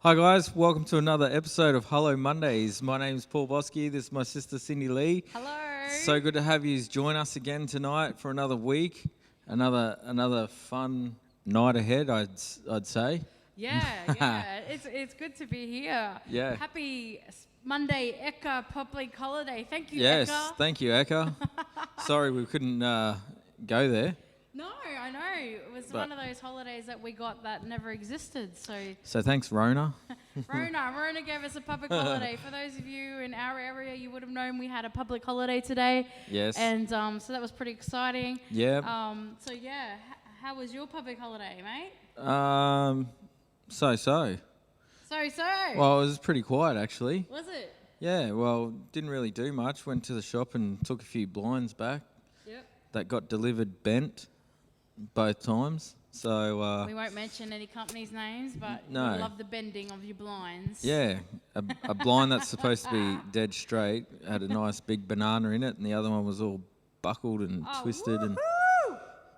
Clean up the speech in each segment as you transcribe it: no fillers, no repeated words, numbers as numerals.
Hi guys, welcome to another episode of Hello Mondayz. My name's Paul Bosky, this is my sister Cindy-Leigh. Hello. So good to have you join us again tonight for another week, another fun night ahead, I'd say. Yeah. It's good to be here. Yeah. Happy Monday, Eka public holiday. Thank you, Yes, Eka. thank you, Eka. Sorry we couldn't go there. No, I know. It was one of those holidays that we got that never existed. So thanks, Rona. Rona gave us a public holiday. For those of you in our area, you would have known we had a public holiday today. Yes. And so that was pretty exciting. Yeah. How was your public holiday, mate? So. So. Well, it was pretty quiet actually. Was it? Yeah, well, didn't really do much. Went to the shop and took a few blinds back. Yep. That got delivered bent both times. So we won't mention any companies' names, but no. we love the bending of your blinds. Yeah, a blind that's supposed to be dead straight had a nice big banana in it, and the other one was all buckled and twisted. And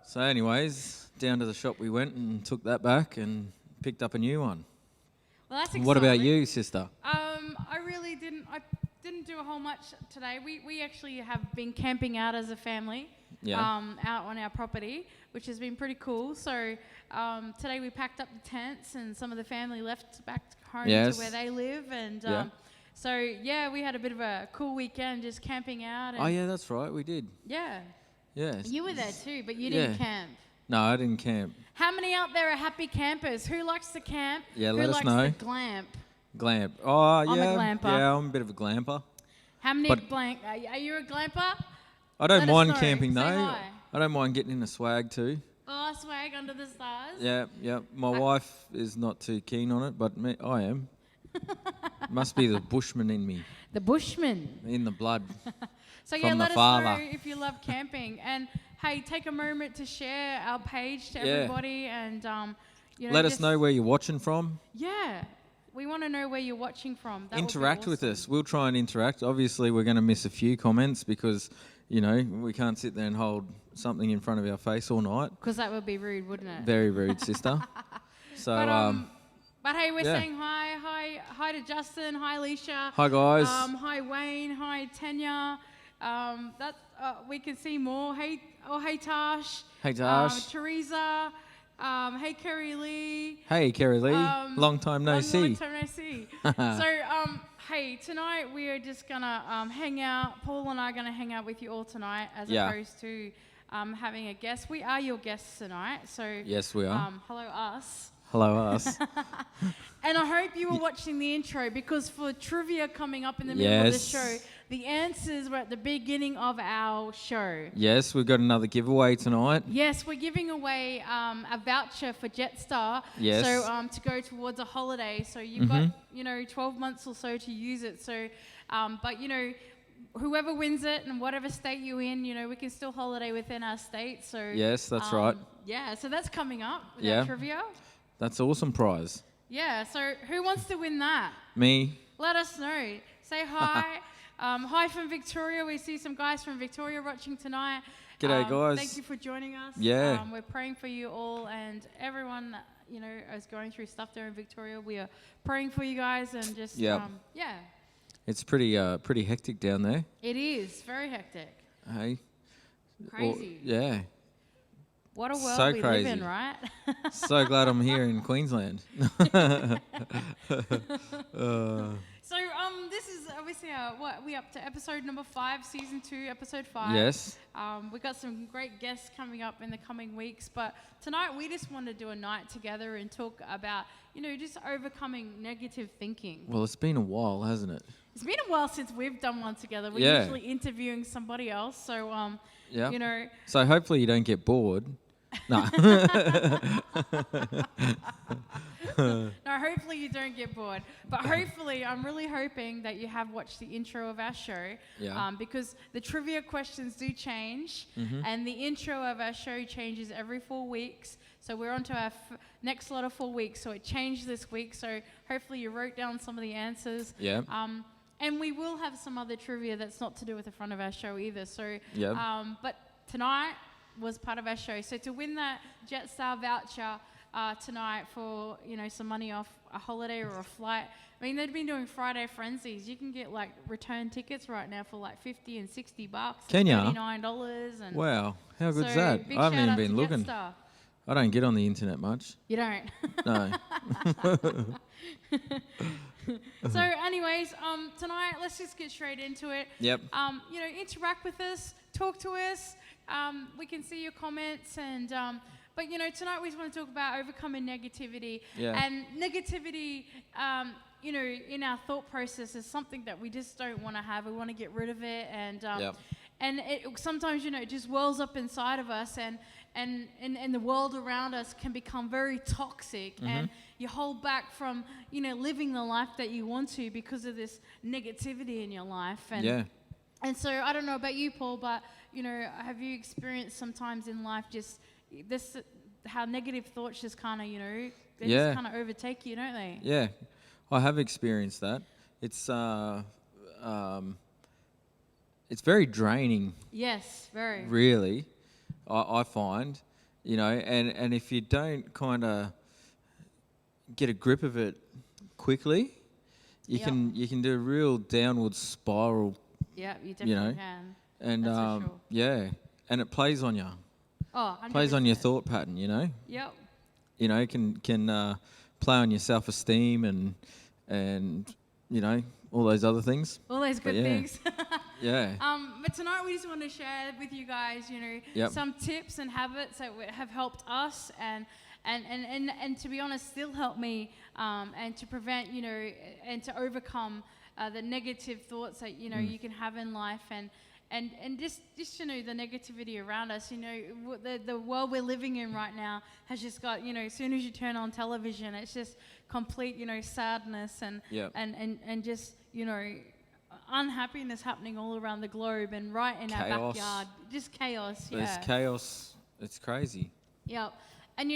so, anyways, down to the shop we went and took that back and picked up a new one. Well, that's exciting. What about you, sister? I really didn't. I didn't do a whole much today. We actually have been camping out as a family. Yeah. Out on our property, which has been pretty cool. So today we packed up the tents and some of the family left back home to where they live. And we had a bit of a cool weekend just camping out. And Oh, yeah, that's right. We did. Yeah. Yes. You were there too, but you didn't camp. No, I didn't camp. How many out there are happy campers? Who likes to camp? Yeah, Who let us likes know. to glamp? Glamp. Oh, yeah. I'm a glamper. Yeah, I'm a bit of a glamper. How many blank? Are you a glamper? I don't Let mind us know. camping Say though. hi. I don't mind getting in a swag too. Oh, swag under the stars. Yeah. My wife is not too keen on it, but I am. Must be the bushman in me, The Bushman. in the blood. So From the let us father. know if you love camping, and hey, take a moment to share our page to everybody, and Let us know where you're watching from. Yeah, we want to know where you're watching from. That Interact would be with awesome. us. We'll try and interact. Obviously, we're going to miss a few comments because we can't sit there and hold something in front of our face all night. Because that would be rude, wouldn't it? Very rude, sister. So, but hey, we're saying hi to Justin, hi Alicia, hi guys. Hi Wayne, hi Tanya. We can see more. Hey Tash. Hey Tash. Teresa. Hey Kerry Lee. Hey Kerry Lee. Long time no see. Long time no see. So hey, tonight we are just gonna hang out. Paul and I are gonna hang out with you all tonight, as opposed to having a guest. We are your guests tonight, so yes, we are. Hello us. Hello us. And I hope you were watching the intro, because for trivia coming up in the middle of the show, the answers were at the beginning of our show. Yes, we've got another giveaway tonight. Yes, we're giving away a voucher for Jetstar. Yes. So to go towards a holiday. So you've got 12 months or so to use it. So, whoever wins it and whatever state you're in, we can still holiday within our state. So yes, that's right. Yeah, so that's coming up with our trivia. That's an awesome prize. Yeah, so who wants to win that? Me. Let us know. Say hi. Hi from Victoria. We see some guys from Victoria watching tonight. G'day, guys. Thank you for joining us. Yeah. We're praying for you all and everyone that, is going through stuff there in Victoria. We are praying for you guys and just, It's pretty hectic down there. It is. Very hectic. Hey. Crazy. Yeah. What a world So we crazy. live in, right? So glad I'm here in Queensland. So this is obviously we up to episode number 5, season 2, episode 5. Yes. We've got some great guests coming up in the coming weeks, but tonight we just want to do a night together and talk about just overcoming negative thinking. Well, it's been a while, hasn't it? It's been a while since we've done one together. We're usually interviewing somebody else, so So hopefully you don't get bored. No. No, hopefully you don't get bored. But hopefully, I'm really hoping that you have watched the intro of our show. Yeah. Because the trivia questions do change, and the intro of our show changes every 4 weeks. So we're on to our next lot of 4 weeks. So it changed this week. So hopefully you wrote down some of the answers. Yeah. And we will have some other trivia that's not to do with the front of our show either. So, Yeah. But tonight was part of our show. So to win that Jetstar voucher, tonight for, some money off a holiday or a flight. I mean, they've been doing Friday frenzies. You can get like return tickets right now for like $50 and $60. Can ya? $39. And wow, how good's so that? I haven't even been looking. Jetstar. I don't get on the internet much. You don't? No. So anyways, tonight, let's just get straight into it. Yep. Interact with us, talk to us. We can see your comments and... But, tonight we just want to talk about overcoming negativity. Yeah. And negativity, in our thought process is something that we just don't want to have. We want to get rid of it. And and it sometimes, it just wells up inside of us and the world around us can become very toxic. Mm-hmm. And you hold back from, living the life that you want to because of this negativity in your life. And so I don't know about you, Paul, but, have you experienced sometimes in life just... how negative thoughts just kind of, they just kind of overtake you, don't they? Yeah, I have experienced that. It's very draining. Yes, very. Really, I find, and if you don't kind of get a grip of it quickly, you can do a real downward spiral. Yeah, you definitely can. And that's for sure. And it plays on you. Oh, 100%. Plays on your thought pattern, Yep. Can play on your self-esteem and all those other things. All those good things. Yeah. But tonight we just want to share with you guys, some tips and habits that have helped us and to be honest, still help me and to prevent, and to overcome the negative thoughts that you can have in life and just the negativity around us. The world we're living in right now has just got, as soon as you turn on television, it's just complete, sadness and just, unhappiness happening all around the globe and right in our backyard. Just chaos. There's chaos. It's crazy. Yep. And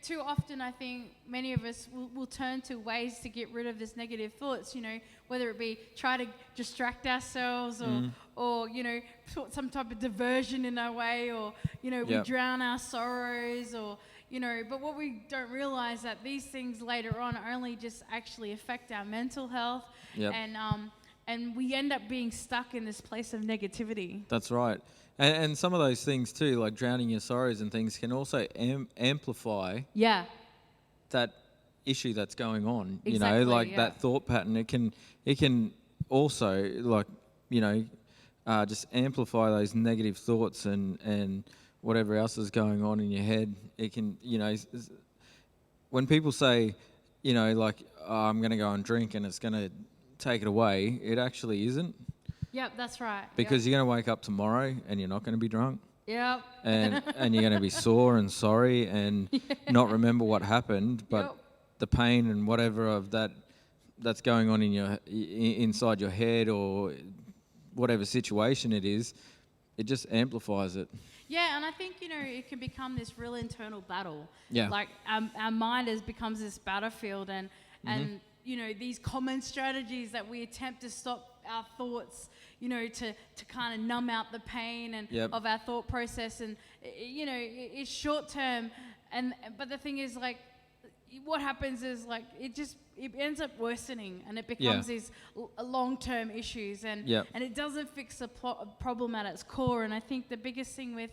too often I think many of us will turn to ways to get rid of this negative thoughts, whether it be try to distract ourselves or put some type of diversion in our way or, we drown our sorrows or, but what we don't realize that these things later on only just actually affect our mental health and we end up being stuck in this place of negativity. That's right. And some of those things too, like drowning your sorrows and things, can also amplify that issue that's going on. Exactly, that thought pattern. It can also just amplify those negative thoughts and whatever else is going on in your head. It can, when people say, I'm going to go and drink and it's going to take it away, it actually isn't. Yep, that's right. Because you're going to wake up tomorrow and you're not going to be drunk. Yep. And you're going to be sore and sorry and not remember what happened, but the pain and whatever of that's going on in inside your head or whatever situation it is, it just amplifies it. Yeah, and I think, it can become this real internal battle. Yeah. Like our mind becomes this battlefield and these common strategies that we attempt to stop our thoughts, to kind of numb out the pain and of our thought process, and it's short term, but the thing is, like, what happens is, like, it ends up worsening and it becomes these long term issues and it doesn't fix the problem at its core. And I think the biggest thing with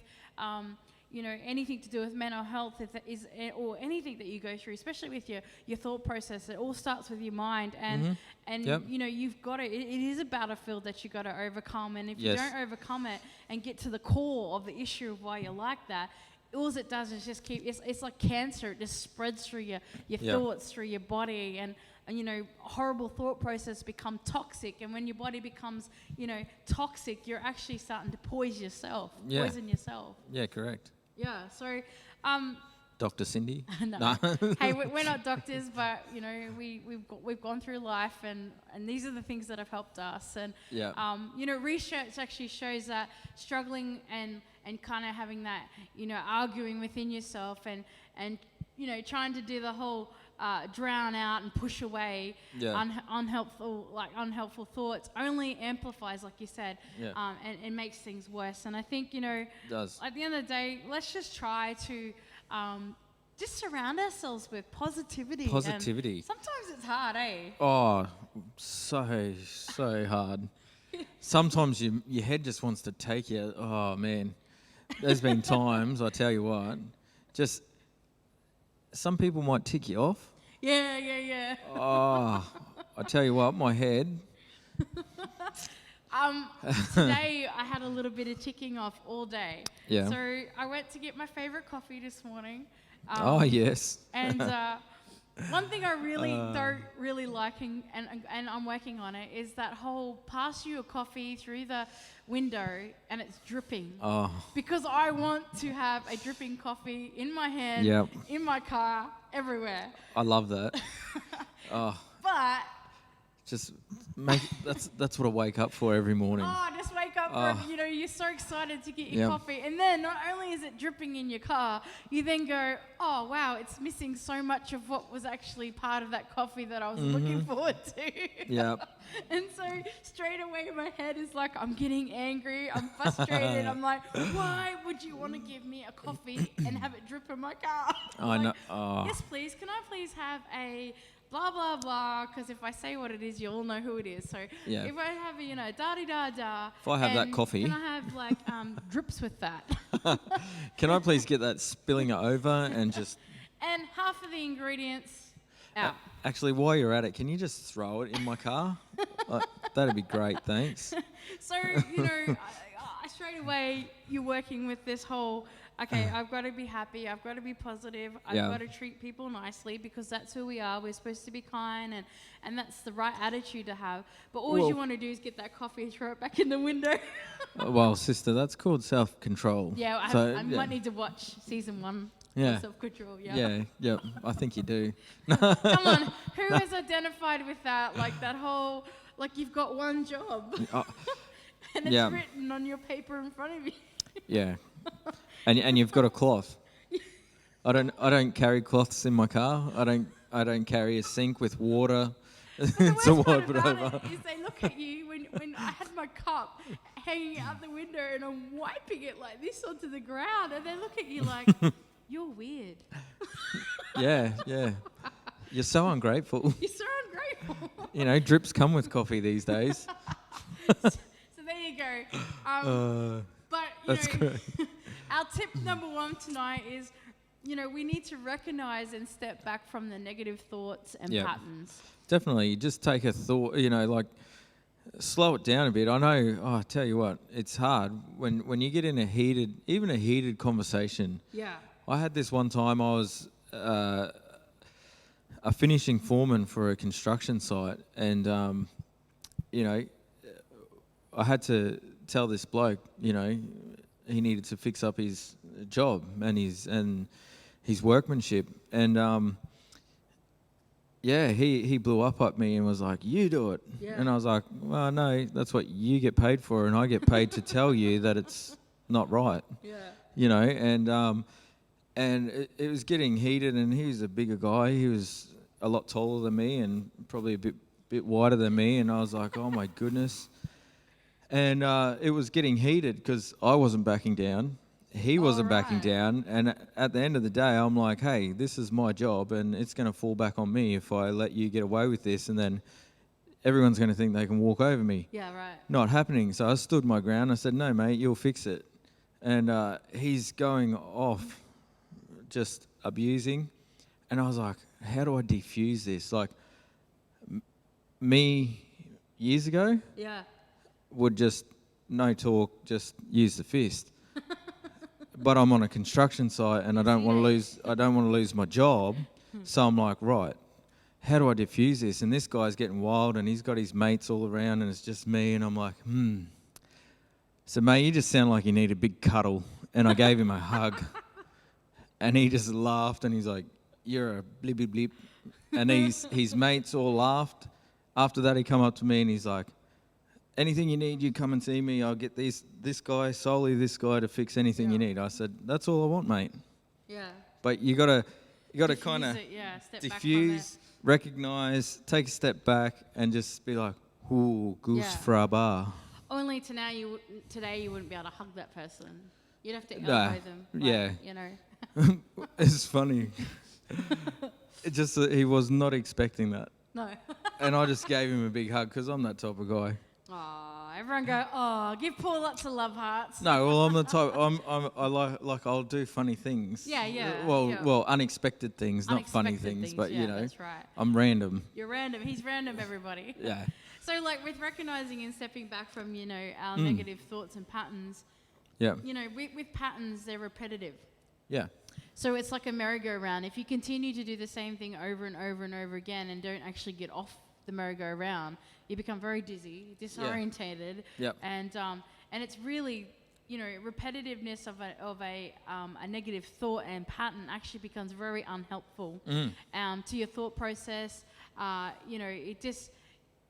anything to do with mental health is or anything that you go through, especially with your thought process, it all starts with your mind. And you've got to, it is a battlefield that you've got to overcome. And if you don't overcome it and get to the core of the issue of why you're like that, all it does is just it's like cancer. It just spreads through your thoughts, through your body. And horrible thought process become toxic. And when your body becomes, toxic, you're actually starting to poison yourself. Yeah, correct. Yeah, so... Dr. Cindy? No. Hey, we're not doctors, but, we've gone through life, and these are the things that have helped us. And, research actually shows that struggling and kind of having that, arguing within yourself and trying to do the whole drown out and push away unhelpful thoughts only amplifies, like you said, and makes things worse. And I think, it does. At the end of the day, let's just try to just surround ourselves with positivity. Positivity. And sometimes it's hard, eh? Oh, so hard. Sometimes your head just wants to take you. Oh, man. There's been times, I tell you what, just some people might tick you off. Yeah. Oh, I tell you what, my head. Today I had a little bit of ticking off all day. Yeah. So I went to get my favourite coffee this morning. Oh, yes. And one thing I really don't really like, and I'm working on it, is that whole pass you a coffee through the window and it's dripping. Oh. Because I want to have a dripping coffee in my hand, in my car, everywhere. I love that. Oh. But just that's what I wake up for every morning. Oh, just wake up for, you're so excited to get your coffee. And then not only is it dripping in your car, you then go, oh, wow, it's missing so much of what was actually part of that coffee that I was looking forward to. Yep. And so straight away my head is like, I'm getting angry, I'm frustrated. I'm like, why would you want to give me a coffee and have it drip in my car? I know. Oh. Yes, please. Can I please have a blah, blah, blah, because if I say what it is, you'll know who it is. So if I have a, da-di-da-da. If I have that coffee. Can I have, like, drips with that? Can I please get that spilling it over and just... And half of the ingredients out. Actually, while you're at it, can you just throw it in my car? That'd be great, thanks. So, I straight away, you're working with this whole... Okay, I've got to be happy. I've got to be positive. I've got to treat people nicely because that's who we are. We're supposed to be kind, and that's the right attitude to have. But all you want to do is get that coffee and throw it back in the window. Well, sister, that's called self-control. Yeah, I might need to watch season 1. Yeah. Self-control. Yeah. I think you do. Come on, who has identified with that? Like that whole, like you've got one job, and it's written on your paper in front of you. Yeah. And you've got a cloth. I don't carry cloths in my car. I don't carry a sink with water to wipe it over. Is they look at you when I had my cup hanging out the window and I'm wiping it like this onto the ground, and they look at you like you're weird. Yeah. You're so ungrateful. You're so ungrateful. Drips come with coffee these days. So there you go. But that's great. Our tip number 1 tonight is, we need to recognize and step back from the negative thoughts and patterns. Definitely. Just take a thought, slow it down a bit. I know, I tell you what, it's hard when you get in a heated conversation. Yeah. I had this one time. I was a finishing foreman for a construction site, and, I had to tell this bloke, he needed to fix up his job and his workmanship, and he blew up at me and was like, "You do it," and I was like, "Well, no, that's what you get paid for, and I get paid to tell you that it's not right." And it was getting heated, and he was a bigger guy. He was a lot taller than me and probably a bit wider than me, and I was like, "Oh my goodness." And it was getting heated because I wasn't backing down. He wasn't backing down. And at the end of the day, I'm like, hey, this is my job and it's going to fall back on me if I let you get away with this. And then everyone's going to think they can walk over me. Yeah, right. Not happening. So I stood my ground. I said, no, mate, you'll fix it. And he's going off, just abusing. And I was like, how do I defuse this? Like, me years ago... Yeah. would just no talk, just use the fist. But I'm on a construction site and I don't want to lose my job. So I'm like, right, how do I diffuse this? And this guy's getting wild and he's got his mates all around and it's just me, and I'm like, So mate, you just sound like you need a big cuddle. And I gave him a hug. And he just laughed and he's like, you're a blip blip blip. And his mates all laughed. After that he come up to me and he's like, anything you need, you come and see me. I'll get this guy to fix anything you need. I said, that's all I want, mate. Yeah. But you gotta kind of diffuse, recognise, take a step back, and just be like, ooh, goose fra bar. Only today you wouldn't be able to hug that person. You'd have to elbow them. Like, It's funny. It just he was not expecting that. No. And I just gave him a big hug because I'm that type of guy. Oh, everyone go, oh, give Paul lots of love hearts. No, well, I'm the type. I like I'll do funny things. Yeah. Well, unexpected things, not funny Unexpected things. But yeah, you know, that's right. I'm random. You're random. He's random, everybody. Yeah. So, like, with recognizing and stepping back from, you know, our negative thoughts and patterns. Yeah. You know, with patterns, they're repetitive. Yeah. So it's like a merry-go-round. If you continue to do the same thing over and over and over again and don't actually get off the merry-go-round, you become very dizzy, disorientated, and it's really, you know, repetitiveness of a negative thought and pattern actually becomes very unhelpful to your thought process. You know, it just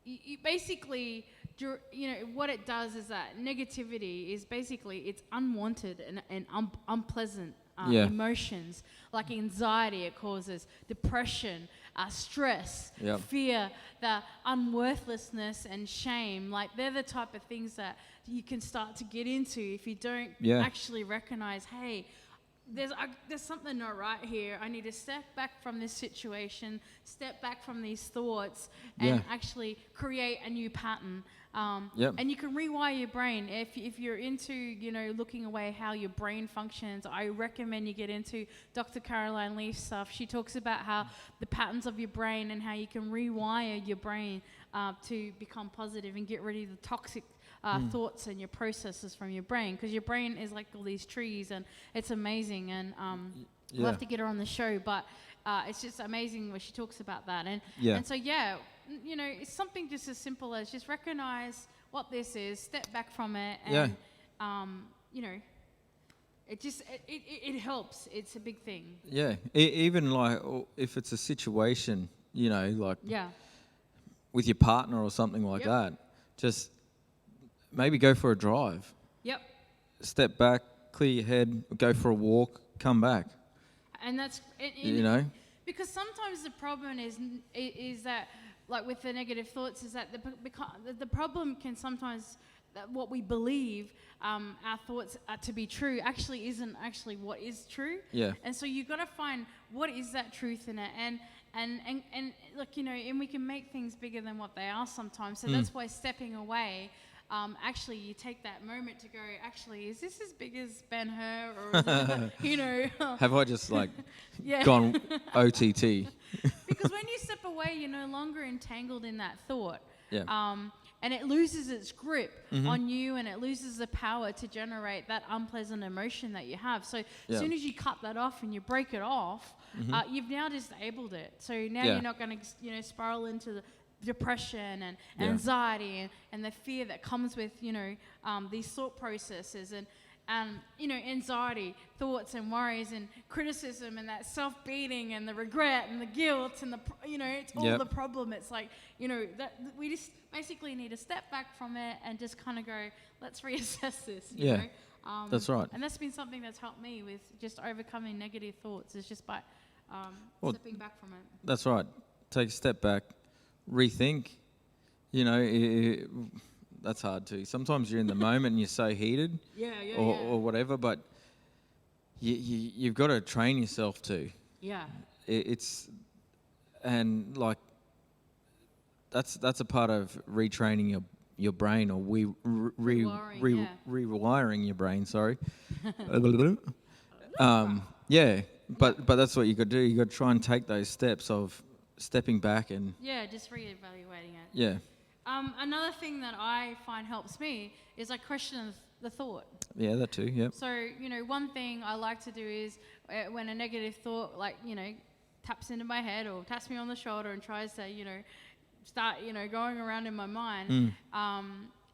you basically, you know, what it does is that negativity is basically it's unwanted and unpleasant. Emotions like anxiety, it causes depression, stress, fear, the unworthlessness and shame. Like they're the type of things that you can start to get into if you don't actually recognize, hey, there's something not right here. I need to step back from this situation, step back from these thoughts, and actually create a new pattern. And you can rewire your brain. If you're into, you know, looking away how your brain functions, I recommend you get into Dr. Caroline Leaf's stuff. She talks about how the patterns of your brain and how you can rewire your brain to become positive and get rid of the toxic thoughts and your processes from your brain, because your brain is like all these trees and it's amazing. And we'll have to get her on the show, but it's just amazing where she talks about that. And so you know, it's something just as simple as just recognize what this is, step back from it, and you know, it helps. It's a big thing. Yeah, even like if it's a situation, you know, like with your partner or something like that, just maybe go for a drive. Yep. Step back, clear your head, go for a walk, come back. And that's you know, because sometimes the problem is that, like with the negative thoughts, is that the problem can sometimes that what we believe our thoughts are to be true actually isn't actually what is true. Yeah. And so you've got to find what is that truth in it, and look, you know, and we can make things bigger than what they are sometimes. So that's why stepping away. Actually, you take that moment to go, actually, is this as big as Ben-Hur? Or is it, you know... Have I just, like, gone OTT? Because when you step away, you're no longer entangled in that thought. Yeah. And it loses its grip on you, and it loses the power to generate that unpleasant emotion that you have. So as soon as you cut that off and you break it off, you've now disabled it. So now you're not going to, you know, spiral into the depression and anxiety and the fear that comes with, you know, these thought processes and you know, anxiety, thoughts and worries and criticism and that self-beating and the regret and the guilt and the, you know, it's all the problem. It's like, you know, that we just basically need to step back from it and just kind of go, let's reassess this, you know? That's right. And that's been something that's helped me with just overcoming negative thoughts, is just by stepping back from it. That's right. Take a step back. Rethink, you know, that's hard too. Sometimes you're in the moment and you're so heated, or whatever. But you've got to train yourself to. Yeah. And like that's a part of retraining your brain, or rewiring your brain. Sorry. But that's what you got to do. You got to try and take those steps of stepping back and just reevaluating it. Another thing that I find helps me is I question the thought. Yeah, that too. Yeah. So, you know, one thing I like to do is when a negative thought, like, you know, taps into my head or taps me on the shoulder and tries to, you know, start, you know, going around in my mind,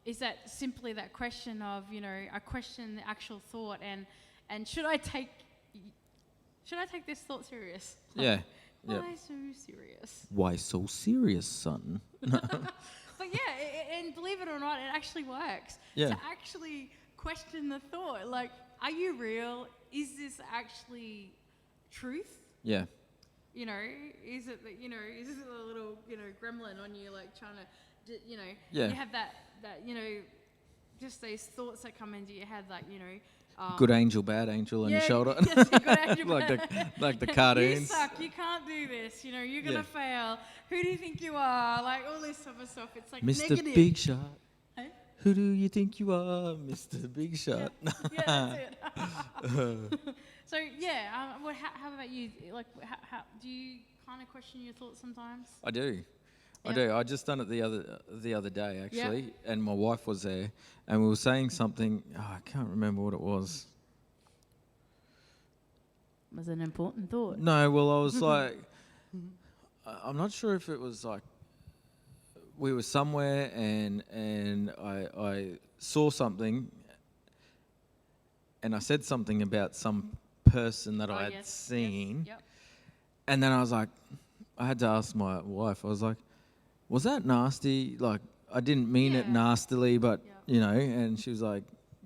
is that simply that question of, you know, I question the actual thought and should I take this thought serious? Yeah. Why so serious? Why so serious, son? But and believe it or not, it actually works. To actually question the thought, like, are you real? Is this actually truth? Yeah. You know, is it that, you know, is this a little, you know, gremlin on you, like trying to, you know, you have that, you know, just these thoughts that come into your head, like, you know, Good angel, bad angel on your shoulder. Yes, good angel, like the cartoons. You suck. You can't do this. You know, you're gonna fail. Who do you think you are? Like all this type of stuff. It's like Mr. negative. Big Shot. Hey? Who do you think you are, Mr. Big Shot? Yeah, that's it. So how about you? Like, how do you kind of question your thoughts sometimes? I do. I do. I just done it the other day actually, and my wife was there, and we were saying something. I can't remember what it was. Was it an important thought? No. Well, I was like, I'm not sure if it was like we were somewhere, and I saw something, and I said something about some person that I had seen, Yep. and then I was like, I had to ask my wife. I was like, was that nasty? Like, I didn't mean it nastily, but, you know, and she was like,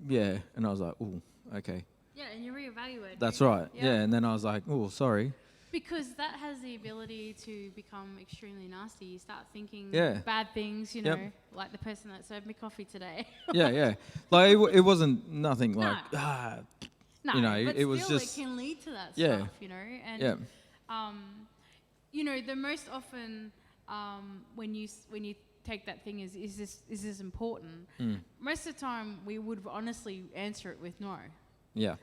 yeah. And I was like, ooh, okay. Yeah, and you reevaluate. That's right. Yeah. And then I was like, oh, sorry. Because that has the ability to become extremely nasty. You start thinking bad things, you know, like the person that served me coffee today. Yeah. Like, it wasn't nothing like, no, you know, but it was still just. It can lead to that stuff, you know. And, you know, the most often when you take that thing is this important? Most of the time we would honestly answer it with no. Yeah.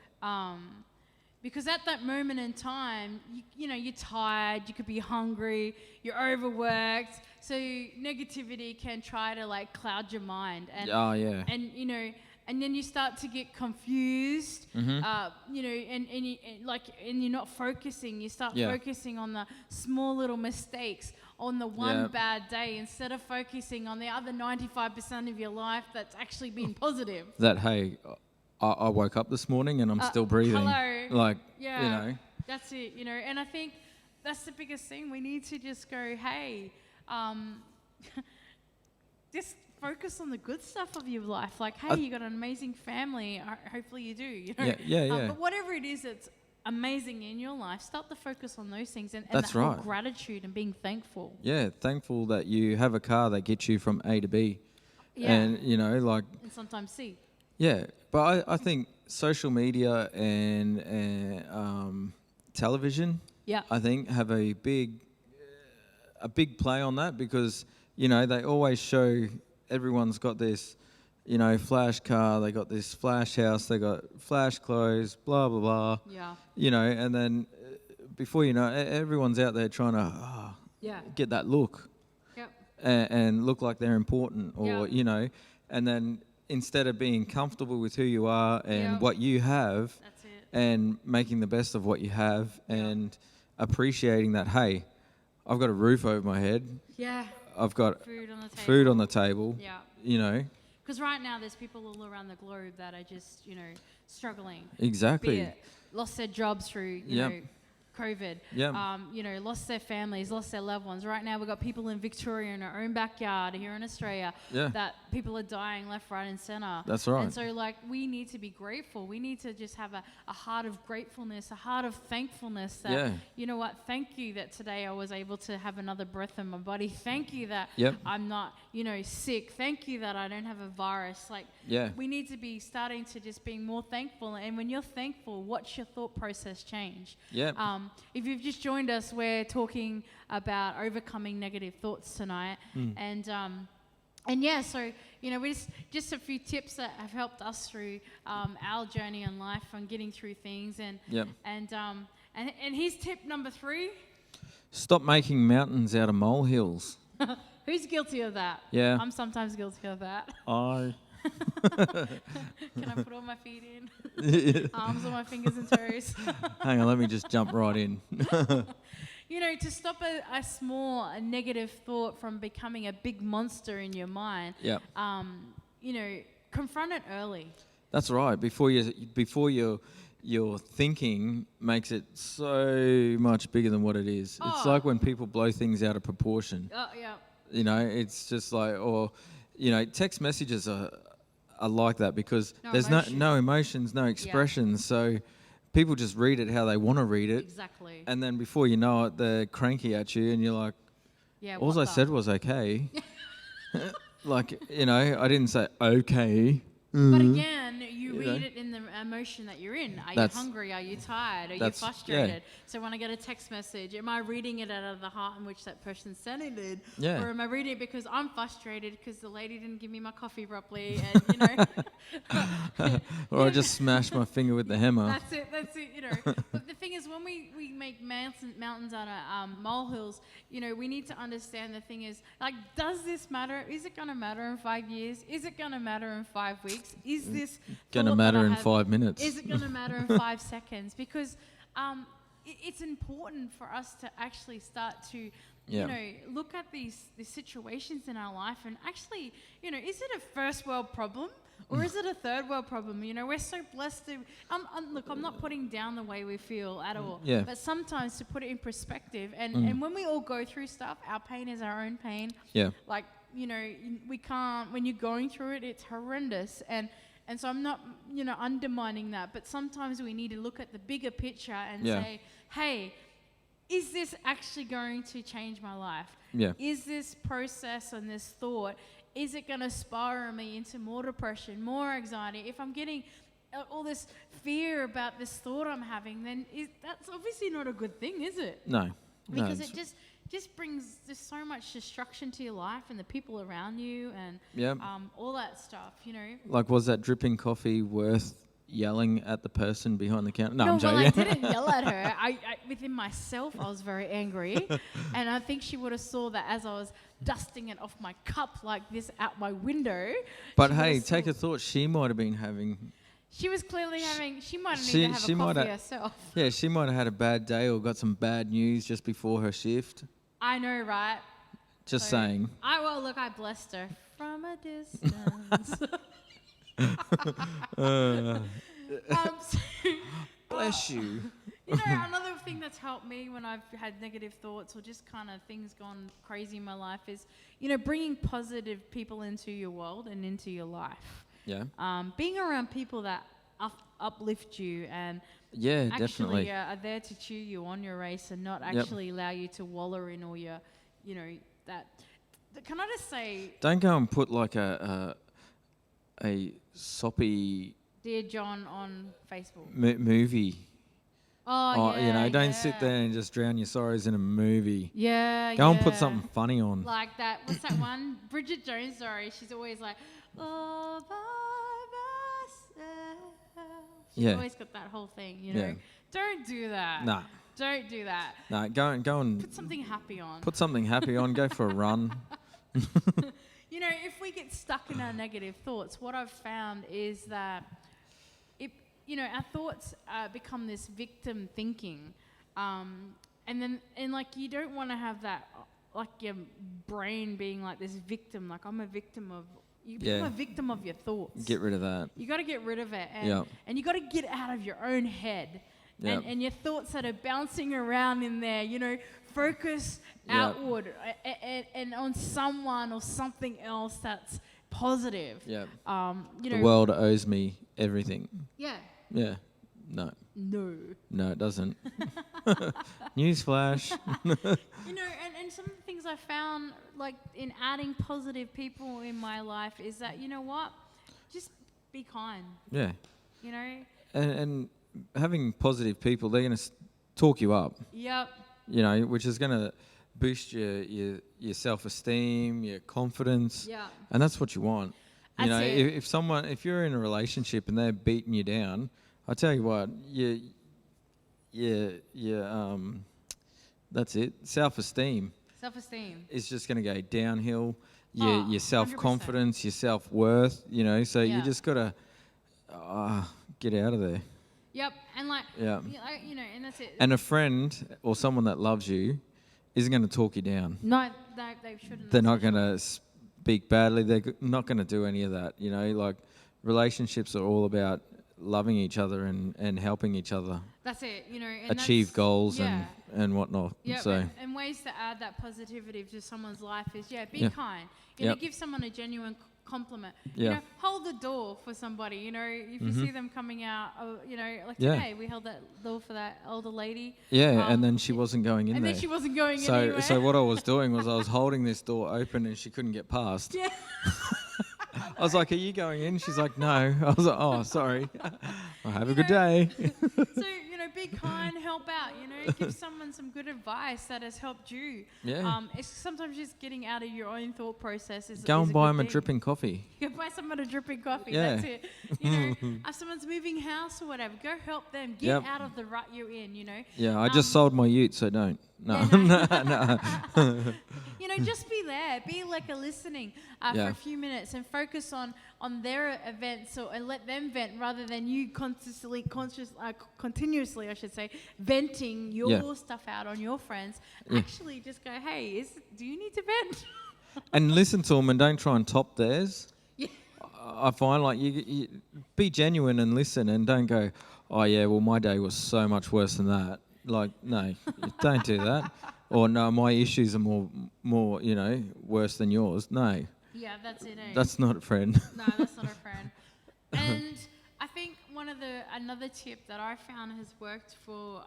Because at that moment in time, you know, you're tired, you could be hungry, you're overworked, so negativity can try to like cloud your mind. And, and you know, and then you start to get confused, you know, and you're not focusing. You start focusing on the small little mistakes, on the one bad day, instead of focusing on the other 95% of your life that's actually been positive. That, hey, I woke up this morning and I'm still breathing. Hello. Like, you know. That's it, you know. And I think that's the biggest thing. We need to just go, hey, just focus on the good stuff of your life. Like, hey, you got an amazing family. Hopefully you do, you know. Yeah. But whatever it is that's amazing in your life, start to focus on those things and that's that whole right. gratitude and being thankful. Yeah, thankful that you have a car that gets you from A to B. Yeah. And, you know, like... And sometimes C. Yeah, but I think social media and television, I think, have a big play on that because, you know, they always show everyone's got this, you know, flash car, they got this flash house, they got flash clothes, blah, blah, blah. Yeah. You know, and then before you know it, everyone's out there trying to get that look. Yep. And look like they're important or, you know, and then... Instead of being comfortable with who you are and what you have and making the best of what you have and appreciating that, hey, I've got a roof over my head. Yeah. I've got food on the table. Yeah. You know. Because right now there's people all around the globe that are just, you know, struggling. Exactly. Be it lost their jobs through, you know, COVID. You know, lost their families, lost their loved ones. Right now we've got people in Victoria in our own backyard here in Australia that people are dying left, right and centre. That's right. And so like we need to be grateful. We need to just have a heart of gratefulness, a heart of thankfulness that, you know what, thank you that today I was able to have another breath in my body. Thank you that I'm not, you know, sick. Thank you that I don't have a virus. Like we need to be starting to just being more thankful. And when you're thankful, watch your thought process change. If you've just joined us, we're talking about overcoming negative thoughts tonight. And so, you know, we just a few tips that have helped us through our journey in life on getting through things. And here's tip number 3. Stop making mountains out of molehills. Who's guilty of that? Yeah. I'm sometimes guilty of that. Can I put all my feet in? Arms on my fingers and toes. Hang on, let me just jump right in. You know, to stop a negative thought from becoming a big monster in your mind, you know, confront it early. That's right. Before your thinking makes it so much bigger than what it is. It's like when people blow things out of proportion. You know, it's just like, or, you know, text messages are like that because there's no emotions, no expressions. So people just read it how they want to read it. Exactly. And then before you know it, they're cranky at you and you're like, all I said was okay. Like, you know, I didn't say okay. But again, you read it in the emotion that you're in. Are you hungry? Are you tired? Are you frustrated? Yeah. So when I get a text message, am I reading it out of the heart in which that person sent it? Yeah. Or am I reading it because I'm frustrated because the lady didn't give me my coffee properly and, you know. Or I just smashed my finger with the hammer. That's it, you know. But the thing is, when we make mountains out of molehills, you know, we need to understand the thing is, like, does this matter? Is it going to matter in 5 years? Is it going to matter in 5 weeks? Is this going to matter in 5 minutes? Is it going to matter in 5 seconds? Because it's important for us to actually start to, you know, look at these situations in our life and actually, you know, is it a first world problem? Or is it a third world problem? You know, we're so blessed to... look, I'm not putting down the way we feel at all. Yeah. But sometimes to put it in perspective, and when we all go through stuff, our pain is our own pain. Yeah. Like, you know, we can't... When you're going through it, it's horrendous. And so I'm not, you know, undermining that. But sometimes we need to look at the bigger picture and say, hey, is this actually going to change my life? Yeah. Is this process and this thought... Is it going to spiral me into more depression, more anxiety? If I'm getting all this fear about this thought I'm having, then that's obviously not a good thing, is it? No. Because it just brings just so much destruction to your life and the people around you and all that stuff, you know. Like, was that dripping coffee worth yelling at the person behind the counter? No, I'm joking. joking. Well, I didn't yell at her. I within myself, I was very angry. And I think she would have saw that as I was dusting it off my cup like this out my window. But hey, take a thought. She might have been having... She was clearly having... She might have needed to have a coffee herself. Yeah, she might have had a bad day or got some bad news just before her shift. I know, right? Just saying. Look, I blessed her from a distance. Bless you. You know, another thing that's helped me when I've had negative thoughts or just kind of things gone crazy in my life is, you know, bringing positive people into your world and into your life. Yeah. Being around people that uplift you and definitely actually are there to cheer you on your race and not actually allow you to wallow in all your, you know, that. Can I just say? Don't go and put like a soppy Dear John on Facebook movie. Oh, yeah, you know, don't sit there and just drown your sorrows in a movie. Yeah, Go and put something funny on. Like that. What's that one? Bridget Jones, sorry. She's always like, all by myself. She's always got that whole thing, you know. Yeah. Don't do that. Nah. Don't do that. Nah, go and... Put something happy on. Put something happy on. Go for a run. You know, if we get stuck in our negative thoughts, what I've found is that our thoughts become this victim thinking, and like you don't want to have that, like your brain being like this victim. Like I'm a victim of. You become a victim of your thoughts. Get rid of that. You got to get rid of it, and you got to get out of your own head, and your thoughts that are bouncing around in there. You know, focus outward and on someone or something else that's positive. Yeah. You know, the world owes me everything. Yeah. Yeah. No. No, it doesn't. Newsflash. You know, and some of the things I found, like in adding positive people in my life, is that, you know what, just be kind. Yeah. You know. And having positive people, they're going to talk you up. Yep. You know, which is going to boost your self-esteem, your confidence. Yeah. And that's what you want. You know, if you're in a relationship and they're beating you down, I tell you what, that's it. Self-esteem is just going to go downhill. Your self-confidence, 100%. Your self-worth. You know, so you just got to get out of there. Yep, and you know, and that's it. And a friend or someone that loves you isn't going to talk you down. No, they shouldn't. They're not going to speak badly. They're not going to do any of that. You know, like relationships are all about loving each other and helping each other. That's it. You know, and achieve goals and whatnot. Yeah, so. and ways to add that positivity to someone's life is be kind. You know, give someone a genuine compliment. You know, hold the door for somebody. You know, if you see them coming out, you know, like today we held that door for that older lady. Yeah, and then she wasn't going in there. And then she wasn't going anywhere. So what I was doing was I was holding this door open and she couldn't get past. Yeah. I was like, are you going in? She's like, no. I was like, oh, sorry. Well, have a good day. So, be kind, help out, give someone some good advice that has helped you. Yeah. It's sometimes just getting out of your own thought process Go and buy them a thing. dripping coffee. You can buy someone a dripping coffee, Yeah. that's it. If someone's moving house or whatever, go help them. Get out of the rut you're in, Yeah, I just sold my ute, so don't. No. Yeah, no. Just be there. Be like a listening for a few minutes and focus on their events and let them vent rather than you continuously, I should say, venting your stuff out on your friends. Yeah. Actually, just go, hey, do you need to vent? And listen to them and don't try and top theirs. Yeah. I find like you be genuine and listen and don't go, oh yeah, well my day was so much worse than that. Like, no, don't do that. Or no, my issues are more, worse than yours. No. Yeah, that's it. That's not a friend. No, that's not a friend. And I think another tip that I found has worked for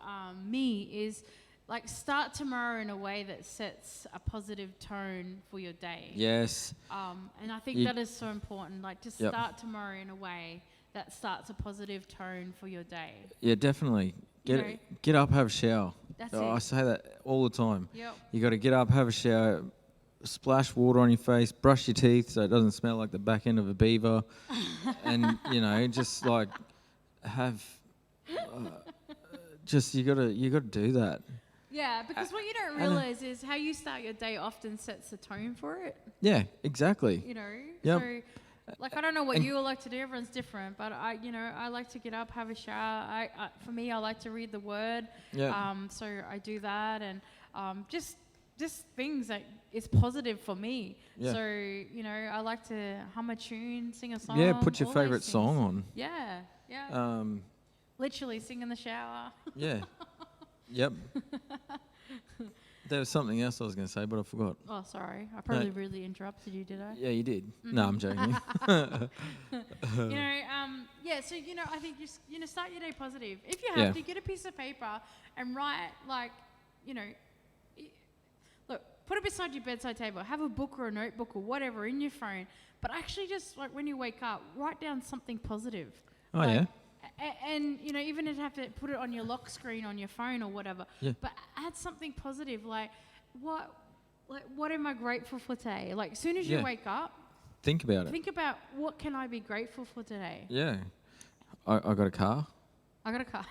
me is like start tomorrow in a way that sets a positive tone for your day. Yes. And I think that is so important. Like to start tomorrow in a way that starts a positive tone for your day. Yeah, definitely. Get up, have a shower. That's it. I say that all the time. Yep. You got to get up, have a shower, splash water on your face, brush your teeth so it doesn't smell like the back end of a beaver, and just like have. You gotta do that. Yeah, because what you don't realize is how you start your day often sets the tone for it. Yeah, exactly. Yep. So. Like, I don't know what you all like to do. Everyone's different. But, I like to get up, have a shower. For me, I like to read the Word. Yeah. So I do that. And just things that is positive for me. Yeah. So, I like to hum a tune, sing a song. Yeah, put your favourite song on. Yeah, yeah. Literally sing in the shower. Yeah. Yep. There was something else I was going to say, but I forgot. Oh, sorry. I probably really interrupted you, did I? Yeah, you did. Mm-hmm. No, I'm joking. So, I think just, start your day positive. If you have to, get a piece of paper and write, look, put it beside your bedside table. Have a book or a notebook or whatever in your phone. But actually just, when you wake up, write down something positive. Oh, yeah. And even if you have to put it on your lock screen on your phone or whatever, but add something positive, like what am I grateful for today? Like as soon as you wake up, think about it. Think about what can I be grateful for today. Yeah, I got a car. I got a car.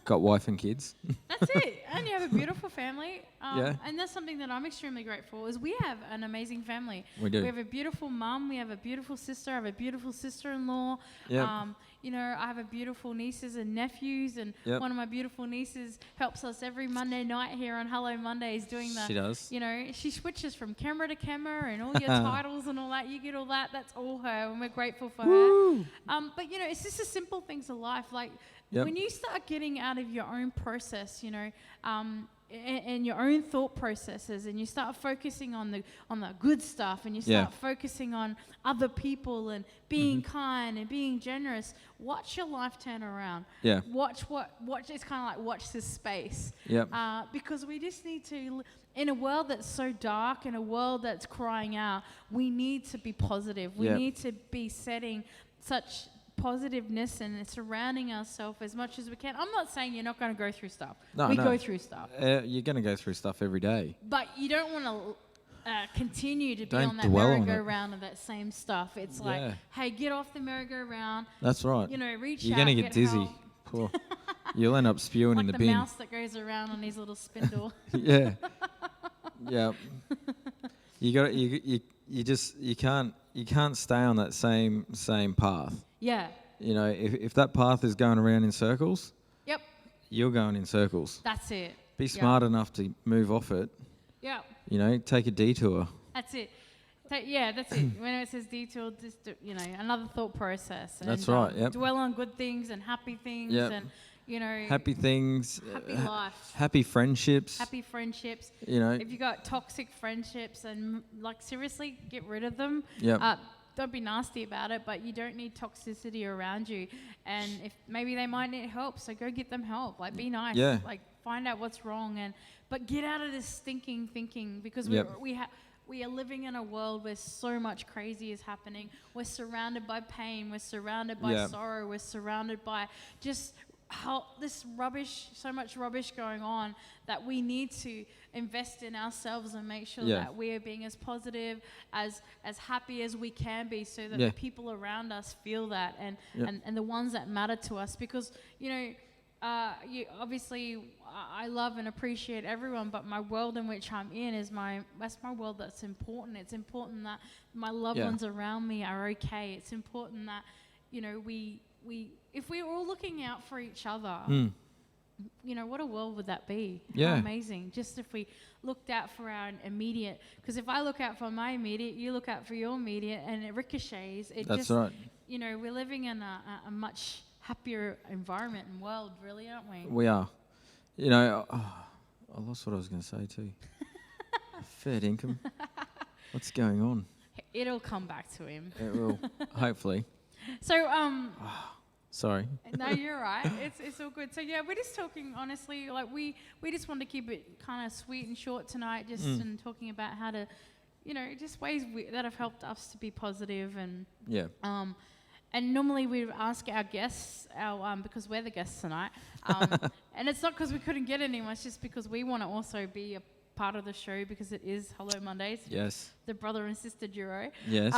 Got wife and kids. That's it. And you have a beautiful family. And that's something that I'm extremely grateful is we have an amazing family. We do. We have a beautiful mum. We have a beautiful sister. I have a beautiful sister-in-law. Yep. I have a beautiful nieces and nephews. And one of my beautiful nieces helps us every Monday night here on Hello Mondayz doing the... She does. She switches from camera to camera and all your titles and all that. You get all that. That's all her. And we're grateful for her. But, it's just the simple things of life. Like... Yep. When you start getting out of your own process, and your own thought processes, and you start focusing on the good stuff, and you start focusing on other people and being kind and being generous, watch your life turn around. Yeah. Watch. It's kind of like watch this space. Yep. Because we just need to. In a world that's so dark, in a world that's crying out, we need to be positive. We need to be setting such positiveness and surrounding ourselves as much as we can. I'm not saying you're not going to go through stuff. We go through stuff. You're going to go through stuff every day. But you don't want to continue to be on that merry-go-round of that same stuff. It's like, hey, get off the merry-go-round. That's right. Reach you're out. You're going to get dizzy. Poor. You'll end up spewing in the bin. Like the mouse that goes around on his little spindle. Yeah. Yeah. You can't stay on that same path. Yeah. If that path is going around in circles, you're going in circles. That's it. Be smart enough to move off it. Yeah. Take a detour. That's it. That's it. When it says detour, just another thought process. And, that's right. Yep. Dwell on good things and happy things and happy things. Happy life. Happy friendships. Happy friendships. If you got toxic friendships and seriously get rid of them. Yeah. Don't be nasty about it, but you don't need toxicity around you. And if maybe they might need help, so go get them help. Be nice. Yeah. Find out what's wrong but get out of this stinking thinking because we are living in a world where so much crazy is happening. We're surrounded by pain. We're surrounded by sorrow. We're surrounded by just how this rubbish, so much rubbish going on, that we need to invest in ourselves and make sure that we are being as positive, as happy as we can be, so that the people around us feel that, and the ones that matter to us. Because, you know, obviously, I love and appreciate everyone, but my world in which I'm in that's my world that's important. It's important that my loved ones around me are okay. It's important that, you know, if we're all looking out for each other, you know, what a world would that be? Yeah. How amazing. Just if we looked out for our immediate, because if I look out for my immediate, you look out for your immediate, and it ricochets. That's right. You know, we're living in a much happier environment and world, really, aren't we? We are. You know, I lost what I was going to say too. Fair dinkum. What's going on? It'll come back to him. It will, hopefully. So, sorry. No, you're right. It's all good. So yeah, we're just talking honestly. Like we just want to keep it kind of sweet and short tonight, just and talking about how to, you know, just ways that have helped us to be positive and And normally we ask our guests, because we're the guests tonight, and it's not because we couldn't get anyone. It's just because we want to also be a part of the show, because it is Hello Mondayz. Yes. The brother and sister duo. Yes.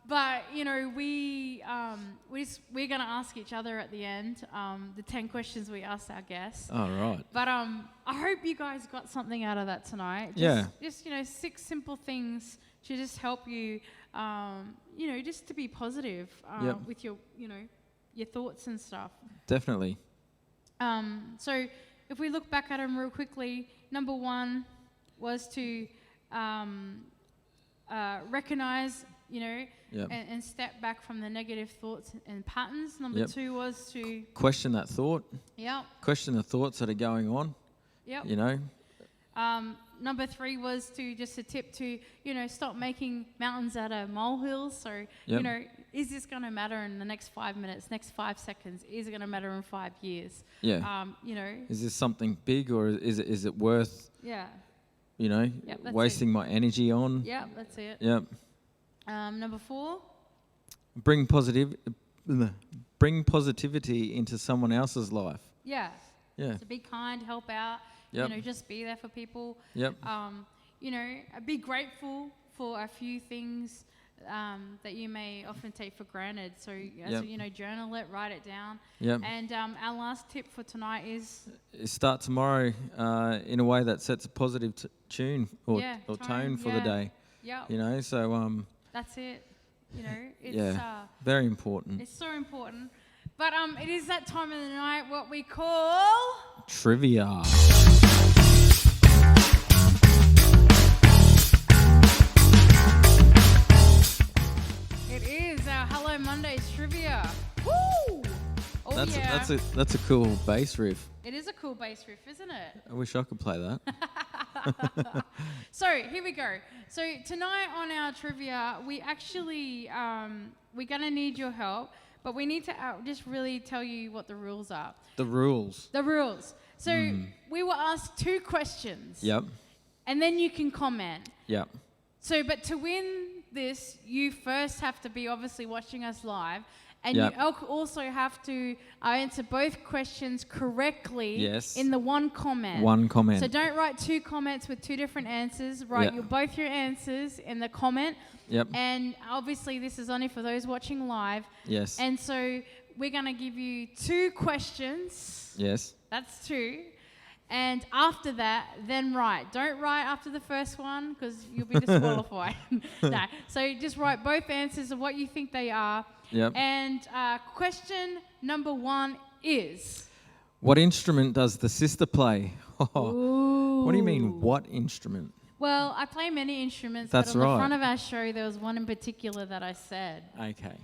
But you know, we're going to ask each other at the end the 10 questions we asked our guests. Oh, right. But I hope you guys got something out of that tonight. Just you know, 6 simple things to just help you, you know, just to be positive with your, you know, your thoughts and stuff. Definitely. So if we look back at them real quickly, number 1 was to recognize, you know, and step back from the negative thoughts and patterns. Number 2 was to question that thought. Yep. Question the thoughts that are going on. Yep. You know. Number 3 was to just a tip to, you know, stop making mountains out of molehills. So, you know, is this going to matter in the next 5 minutes, next 5 seconds? Is it going to matter in 5 years? Yeah. You know. Is this something big, or is it worth? Yeah. You know, wasting my energy on. Yeah, that's it. Yep. Number 4. Bring positivity into someone else's life. Yeah. Yeah. So be kind, help out. Yep. You know, just be there for people. Yep. You know, be grateful for a few things that you may often take for granted. So, you know, journal it, write it down. Yep. And our last tip for tonight is start tomorrow in a way that sets a positive tune or tone for the day. Yeah. You know, so that's it. You know, it's very important. It's so important. But it is that time of the night what we call trivia. It is our Hello Mondayz trivia. Woo! Oh, that's a cool bass riff. It is a cool bass riff, isn't it? I wish I could play that. So here we go. So tonight on our trivia, we actually we're gonna need your help, but we need to just really tell you what the rules are. The rules. The rules. So we will ask 2 questions. Yep. And then you can comment. Yep. So, but to win this, you first have to be obviously watching us live. And you also have to answer both questions correctly in the one comment. One comment. So don't write 2 comments with 2 different answers. Write both your answers in the comment. Yep. And obviously this is only for those watching live. Yes. And so we're going to give you 2 questions. Yes. That's 2. And after that, then write. Don't write after the first one because you'll be disqualified. No. So just write both answers of what you think they are. Yep. And question number 1 is... What instrument does the sister play? Ooh. What do you mean, what instrument? Well, I play many instruments, That's but on right. the front of our show, there was one in particular that I said. Okay.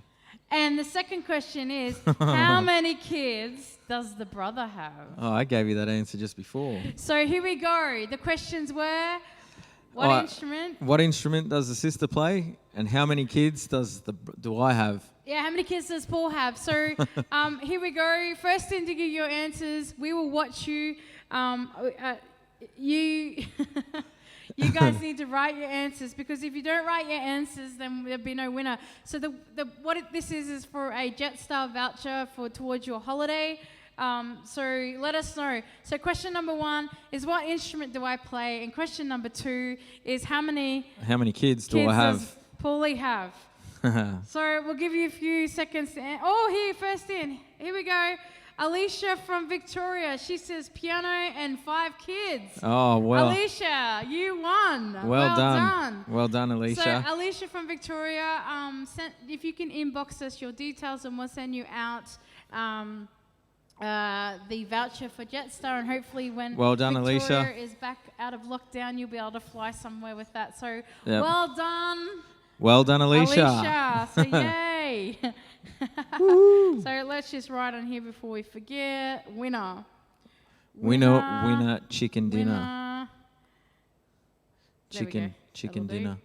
And the second question is, how many kids does the brother have? Oh, I gave you that answer just before. So here we go. The questions were, what instrument? What instrument does the sister play? And how many kids do I have? Yeah, how many kids does Paul have? So here we go. First thing to give your answers, we will watch you. You guys need to write your answers, because if you don't write your answers, then there'll be no winner. So this is for a Jetstar voucher towards your holiday. So let us know. So question number 1 is, what instrument do I play? And question number 2 is, how many kids do I have? does Paulie have? So we'll give you a few seconds. First in. Here we go. Alicia from Victoria. She says piano and 5 kids. Oh, well. Alicia, you won. Well done. Well done, Alicia. So Alicia from Victoria, if you can inbox us your details, and we'll send you out the voucher for Jetstar, and hopefully when well done, Victoria Alicia is back out of lockdown, you'll be able to fly somewhere with that. So well done. Well done, Alicia. Alicia, so yay. So let's just write on here before we forget. Winner, chicken dinner. Chicken dinner.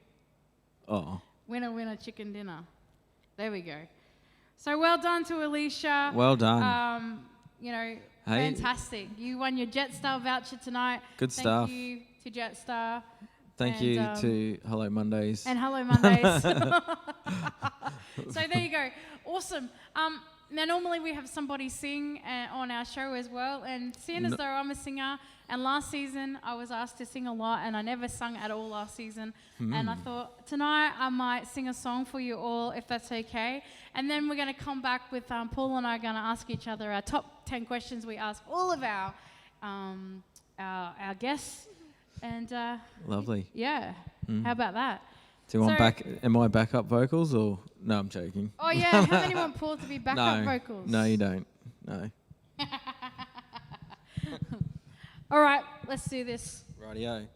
Oh. Winner, chicken dinner. There we go. So well done to Alicia. Well done. Fantastic. You won your Jetstar voucher tonight. Good stuff. Thank you to Jetstar. Thank you to Hello Mondayz. And Hello Mondayz. So there you go. Awesome. Now, normally we have somebody sing on our show as well. And seeing as though I'm a singer, and last season I was asked to sing a lot, and I never sung at all last season. And I thought tonight I might sing a song for you all, if that's okay. And then we're going to come back with Paul and I are going to ask each other our top 10 questions we ask all of our guests. And lovely. Yeah. How about that? Do you want am I backup vocals or no? I'm joking. Oh yeah, how many want Paul to be backup vocals? No, you don't. No. All right, let's do this. Rightio.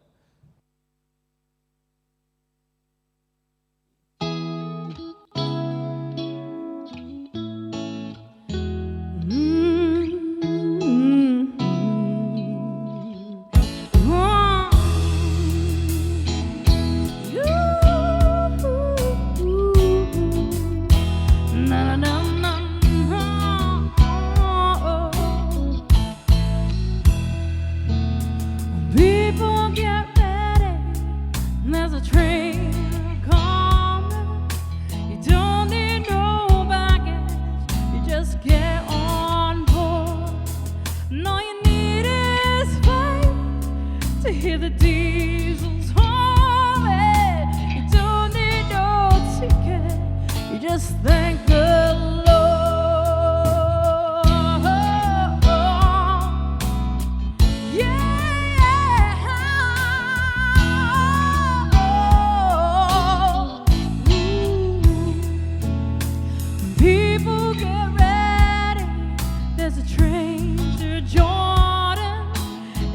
Jordan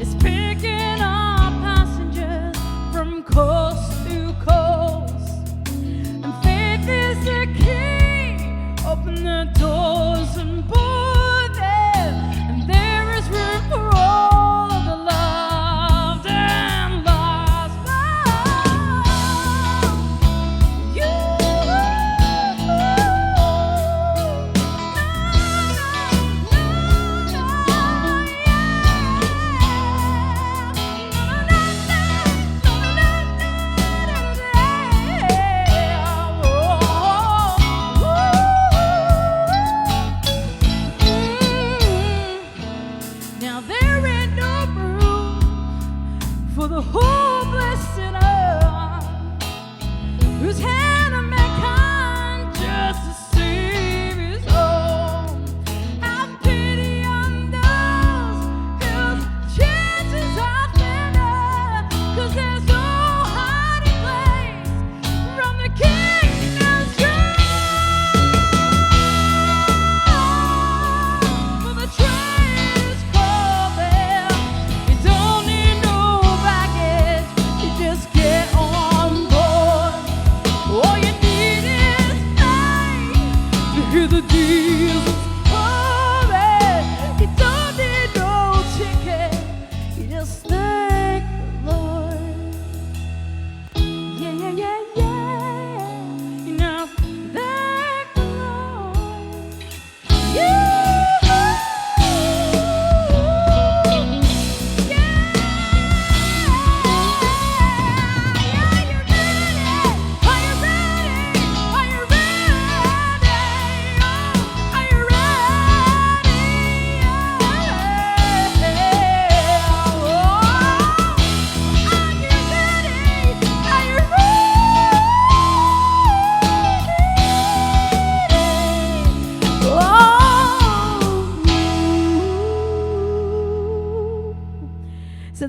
is picking up passengers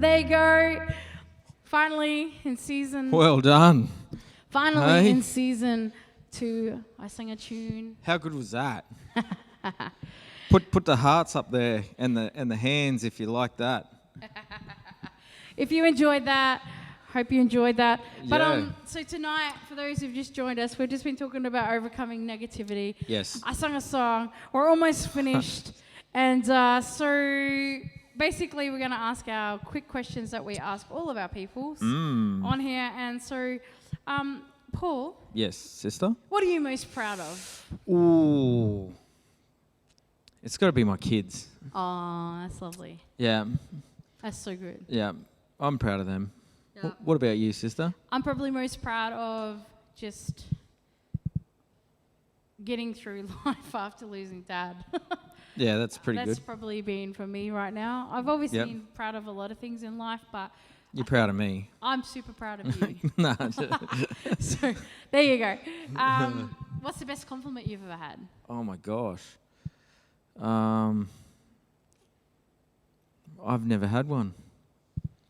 there you go. Finally in season. Well done. Finally Hey. in season 2, I sang a tune. How good was that? Put the hearts up there and the hands if you like that. If you enjoyed that, hope you enjoyed that. But Yeah. so tonight, for those who've just joined us, we've just been talking about overcoming negativity. Yes. I sung a song. We're almost finished. And so basically we're going to ask our quick questions that we ask all of our peoples on here. And so, Paul, Yes, sister. what are you most proud of? Ooh. It's got to be my kids. Oh, that's lovely. Yeah. That's so good. Yeah. I'm proud of them. Yeah. What about you, sister? I'm probably most proud of just getting through life after losing Dad. Yeah, that's pretty That's good. probably been for me right now. I've obviously been proud of a lot of things in life, but You're proud of me. I'm super proud of you. Nah. So there you go. What's the best compliment you've ever had? Oh my gosh. I've never had one.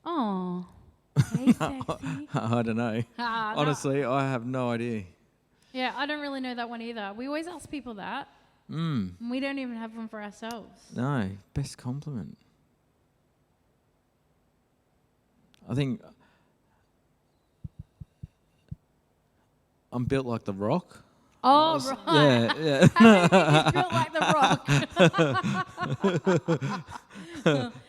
Oh, hey, sexy. I don't know. No. Honestly, I have no idea. Yeah, I don't really know that one either. We always ask people that. And we don't even have one for ourselves. No, best compliment. I think I'm built like the Rock. Oh, right. Yeah, How do you built like the Rock?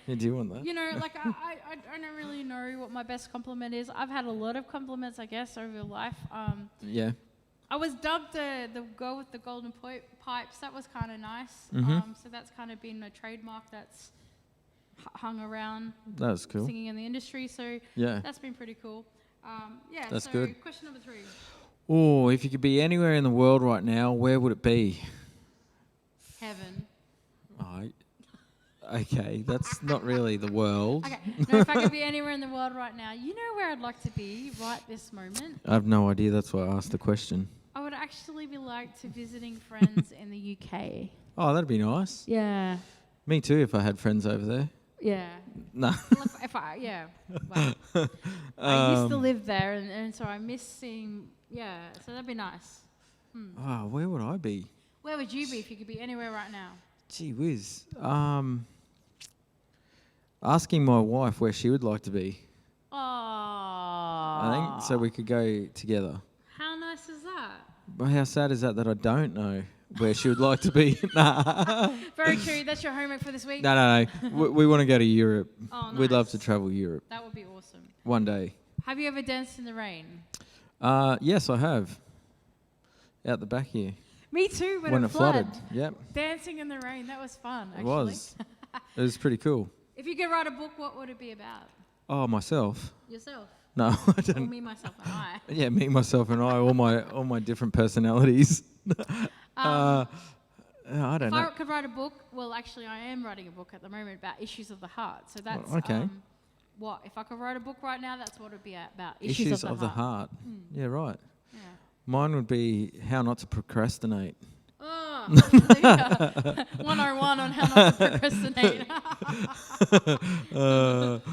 Yeah, do you want that? You know, like I don't really know what my best compliment is. I've had a lot of compliments, I guess, over life. Yeah. I was dubbed the girl with the golden pipes. That was kind of nice. So that's kind of been a trademark that's hung around That was cool. singing in the industry. So Yeah. that's been pretty cool. Yeah, That's so good. question number 3. Oh, if you could be anywhere in the world right now, where would it be? Heaven. Oh, okay, that's not really the world. Okay, no, if I could be anywhere in the world right now, you know where I'd like to be right this moment? I have no idea. That's why I asked the question. I would actually be like to visiting friends in the UK. Oh, that'd be nice. Yeah. Me too, if I had friends over there. Yeah. No. Well, if I, yeah. Well, I used to live there, and so I miss seeing, yeah, so that'd be nice. Oh, where would I be? Where would you be if you could be anywhere right now? Gee whiz. Asking my wife where she would like to be. Oh. I think so we could go together. How nice is that? But how sad is that I don't know where she would like to be? Nah. Very true. That's your homework for this week. No. We want to go to Europe. Oh, nice. We'd love to travel Europe That would be awesome. one day. Have you ever danced in the rain? Yes, I have. Out the back here. Me too, When it flooded. Yep. Dancing in the rain, that was fun, It actually. was. It was pretty cool. If you could write a book, what would it be about? Oh, myself? Yourself? No, I Or don't. me, myself, and I? Yeah, me, myself, and I, all my different personalities. I don't If know. I could write a book, well, actually, I am writing a book at the moment about issues of the heart. So that's okay. what if I could write a book right now? That's what it'd be about. Issues of the heart. Yeah, right. Yeah. Mine would be how not to procrastinate. Oh, hallelujah. 101 on how not to procrastinate.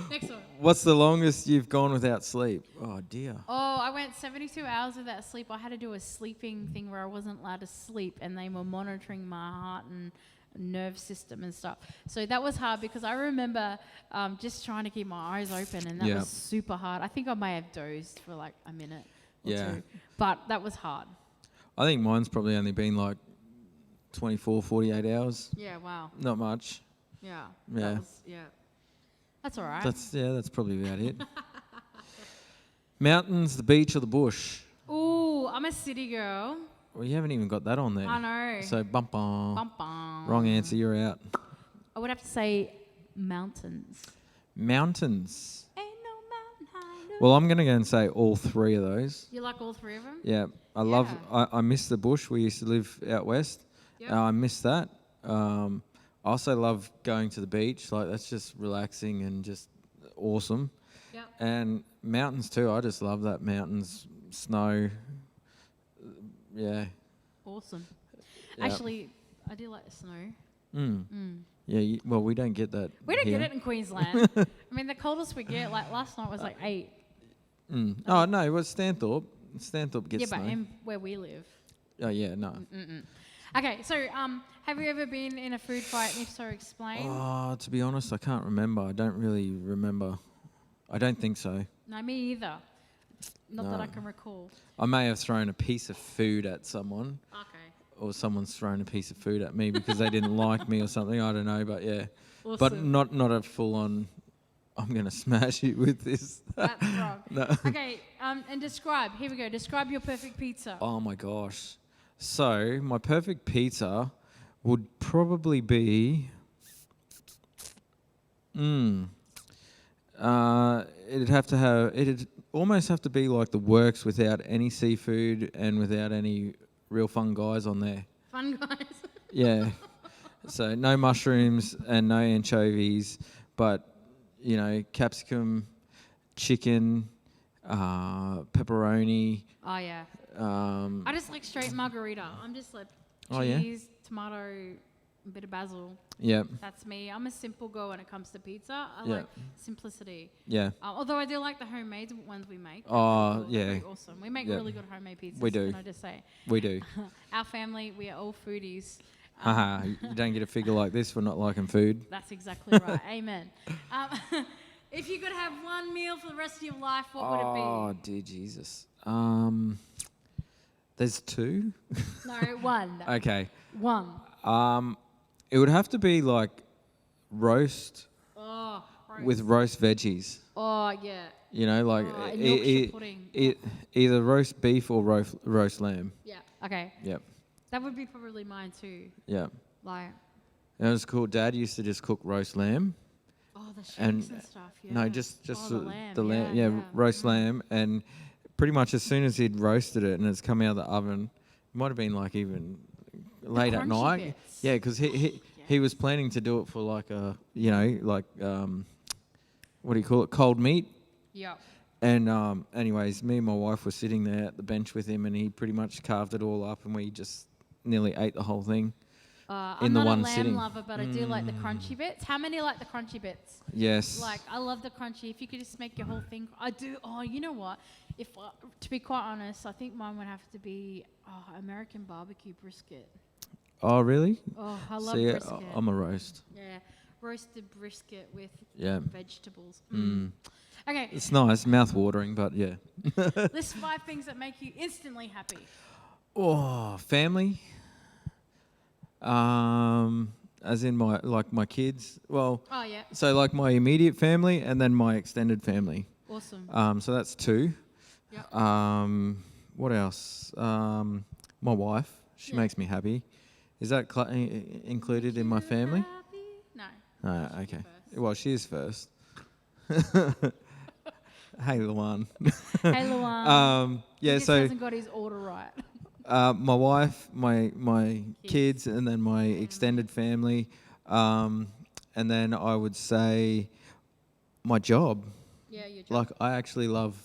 Next one. What's the longest you've gone without sleep? Oh dear. Oh, I went 72 hours without sleep. I had to do a sleeping thing where I wasn't allowed to sleep, and they were monitoring my heart and nerve system and stuff. So that was hard because I remember just trying to keep my eyes open, and that was super hard. I think I may have dozed for like a minute or two, but that was hard. I think mine's probably only been like 24, 48 hours. Yeah, wow. Not much. Yeah. Yeah. That's all right. That's probably about it. Mountains, the beach, or the bush? Ooh, I'm a city girl. Well, you haven't even got that on there. I know. So bum. Bum. Wrong answer, you're out. I would have to say mountains. Mountains. Ain't no mountain high enough. Well, I'm going to go and say all three of those. You like all three of them? Yeah. I miss the bush. We used to live out west. Yep. I miss that. I also love going to the beach. Like, that's just relaxing and just awesome. Yep. And mountains too. I just love that. Mountains, snow. Yeah. Awesome. Yep. Actually, I do like the snow. Yeah, well, we don't get that. We don't here. get it in Queensland. I mean, the coldest we get, like last night, was like 8. Oh, no, it was Stanthorpe. Stanthorpe gets Yeah, but snow. where we live. Oh, yeah, no. Okay, so have you ever been in a food fight? And if so, explain. Oh, to be honest, I can't remember. I don't really remember. I don't think so. No, me either. Not that I can recall. I may have thrown a piece of food at someone. Okay. Or someone's thrown a piece of food at me because they didn't like me or something. I don't know, but yeah. Awesome. But not a full-on, I'm going to smash you with this. That's wrong. No. Okay, and describe. Here we go. Describe your perfect pizza. Oh, my gosh. So, my perfect pizza would probably be... it'd almost have to be like the works without any seafood and without any real fun guys on there. Fun guys. Yeah. So no mushrooms and no anchovies, but, you know, capsicum, chicken, pepperoni. Oh, yeah. I just like straight margarita. I'm just like cheese, tomato, a bit of basil. Yeah. That's me. I'm a simple girl when it comes to pizza. I like simplicity. Yeah. Although I do like the homemade ones we make. Oh, yeah. They're awesome. We make really good homemade pizzas. We do. Can I just say? We do. Our family, we are all foodies. Haha, you don't get a figure like this for not liking food. That's exactly right. Amen. If you could have one meal for the rest of your life, what would it be? Oh, dear Jesus. There's 2? No, one. Okay. One. It would have to be like roast Oh, roast. with roast veggies. Oh, yeah. You know, like and Yorkshire pudding. either roast beef or roast lamb. Yeah. Okay. Yep. That would be probably mine too. Yeah. Like. It was cool. Dad used to just cook roast lamb. Oh, the shakes and stuff. Yeah. No, just the lamb. The lamb. Yeah, roast lamb, and pretty much as soon as he'd roasted it and it's come out of the oven, it might have been like even late at night. Bits. Yeah, because he was planning to do it for like a what do you call it, cold meat. Yeah. And anyways, me and my wife were sitting there at the bench with him, and he pretty much carved it all up, and we just nearly ate the whole thing. I'm not a lamb lover, but I do like the crunchy bits. How many like the crunchy bits? Yes. Like, I love the crunchy. If you could just make your whole thing. I do. Oh, you know what? To be quite honest, I think mine would have to be American barbecue brisket. Oh, really? Oh, I love See, brisket. I'm a roast. Yeah, roasted brisket with vegetables. Okay. It's nice, mouth-watering, but yeah. List 5 things that make you instantly happy. Oh, family. As in my kids. Well. Oh yeah. So like my immediate family and then my extended family. Awesome. So that's 2. Yep. What else? My wife. She makes me happy. Is that included in my family? No. Oh, okay. Well, she is first. Hey, Luan. Hey, Luan. Yeah. He just hasn't got his order right. My wife, my kids, and then my extended family, and then I would say my job. Yeah, your job. Like, I actually love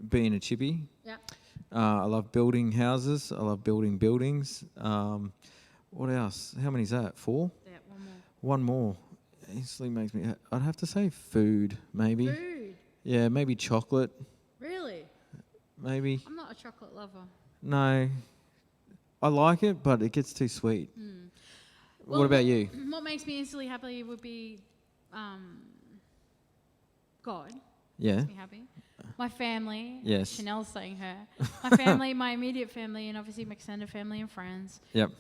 being a chippy. Yeah. I love building houses. I love building buildings. What else? How many is that? 4? Yeah, one more. One more. Instantly makes me... I'd have to say food, maybe. Food? Yeah, maybe chocolate. Really? Maybe. I'm not a chocolate lover. No. I like it, but it gets too sweet. Well, what about you? What makes me instantly happy would be God. Yeah. Makes me happy. My family. Yes. Chanel's saying her. My family, my immediate family, and obviously my extended family and friends. Yep.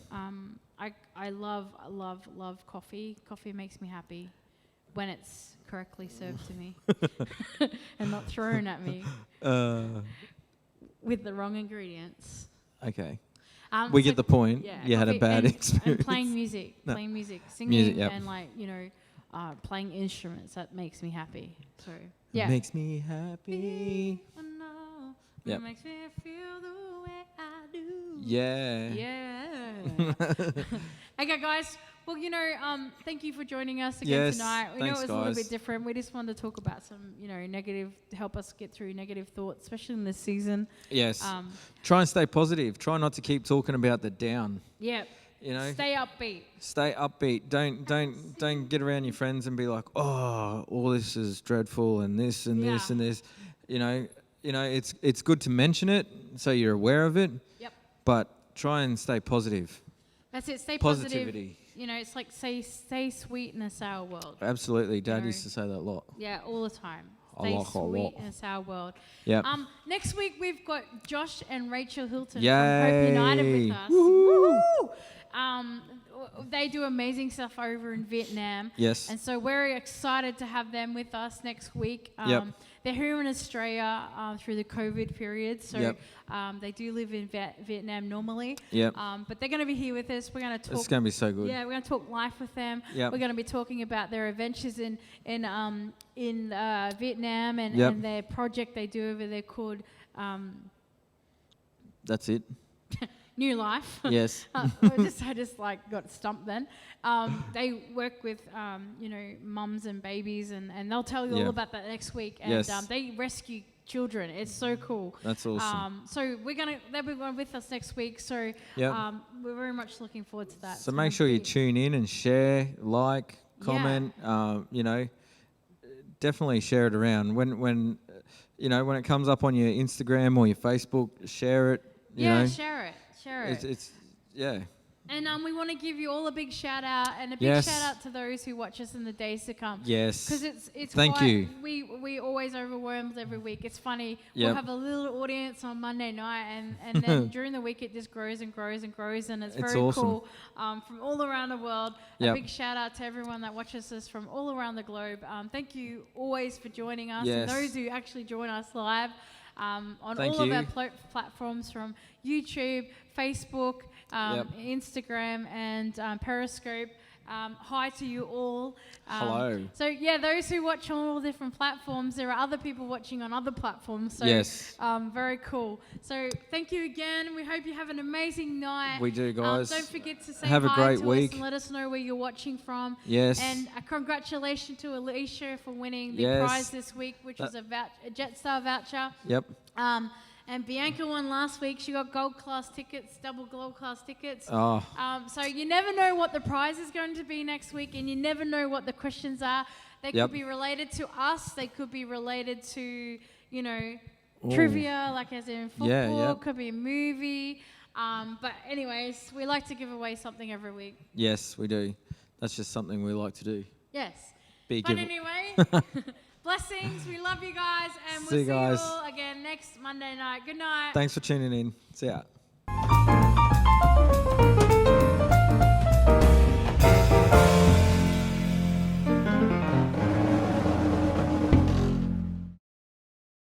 I love coffee. Coffee makes me happy when it's correctly served to me and not thrown at me with the wrong ingredients. Okay. We get the point. Yeah, you had a bad experience. And playing music, singing, and playing instruments. That makes me happy. So yeah, makes me happy. I know. Yep. It makes me feel the way I do. Yeah. Yeah. Okay, guys. Well, thank you for joining us again tonight. We know it was a little bit different. We just wanted to talk about some, negative, to help us get through negative thoughts, especially in this season. Yes. Try and stay positive. Try not to keep talking about the down. Yeah. You know, stay upbeat. Stay upbeat. Don't get around your friends and be like, oh, all this is dreadful and this and this and this. You know, it's good to mention it so you're aware of it. Yep. But try and stay positive. That's it. Stay Positivity. Positive. You know, it's like stay sweet in a sour world. Absolutely. Dad used to say that a lot. Yeah, all the time. Stay sweet in a sour world. Yeah. Next week we've got Josh and Rachel Hilton Yay. from Hope United with us. Woo-hoo. They do amazing stuff over in Vietnam. Yes. And so we're excited to have them with us next week. They're here in Australia through the COVID period. So they do live in Vietnam normally. Yep. But they're going to be here with us. We're going to talk. It's going to be so good. Yeah, we're going to talk life with them. Yep. We're going to be talking about their adventures in Vietnam and their project they do over there called... That's it. New Life. Yes. I just like got stumped then. They work with mums and babies, and they'll tell you all about that next week. And they rescue children. It's so cool. That's awesome. So they'll be with us next week. So we're very much looking forward to that. So make sure you tune in and share, like, comment. Definitely share it around. When it comes up on your Instagram or your Facebook, share it. You know. Share it. It's And we want to give you all a big shout out and a big shout out to those who watch us in the days to come. Yes. Because it's Thank you. We always overwhelmed every week. It's funny. We'll have a little audience on Monday night, and then during the week it just grows and grows and grows, and it's very awesome. cool. From all around the world. A big shout out to everyone that watches us from all around the globe. Thank you always for joining us, and those who actually join us live. On all of our platforms from YouTube, Facebook, Instagram, and Periscope. Hi to you all. Hello. So, those who watch on all different platforms, there are other people watching on other platforms. So, very cool. So, thank you again. We hope you have an amazing night. We do, guys. Don't forget to say have hi a great to week. us and let us know where you're watching from. Yes. And a congratulations to Alicia for winning the prize this week, which was a Jetstar voucher. Yep. And Bianca won last week. She got gold class tickets, double gold class tickets. Oh. So you never know what the prize is going to be next week, and you never know what the questions are. They could be related to us. They could be related to, trivia, like as in football. Could be a movie. But anyways, we like to give away something every week. Yes, we do. That's just something we like to do. Yes. But anyway... Blessings. We love you guys, and we'll see you all again next Monday night. Good night. Thanks for tuning in. See ya.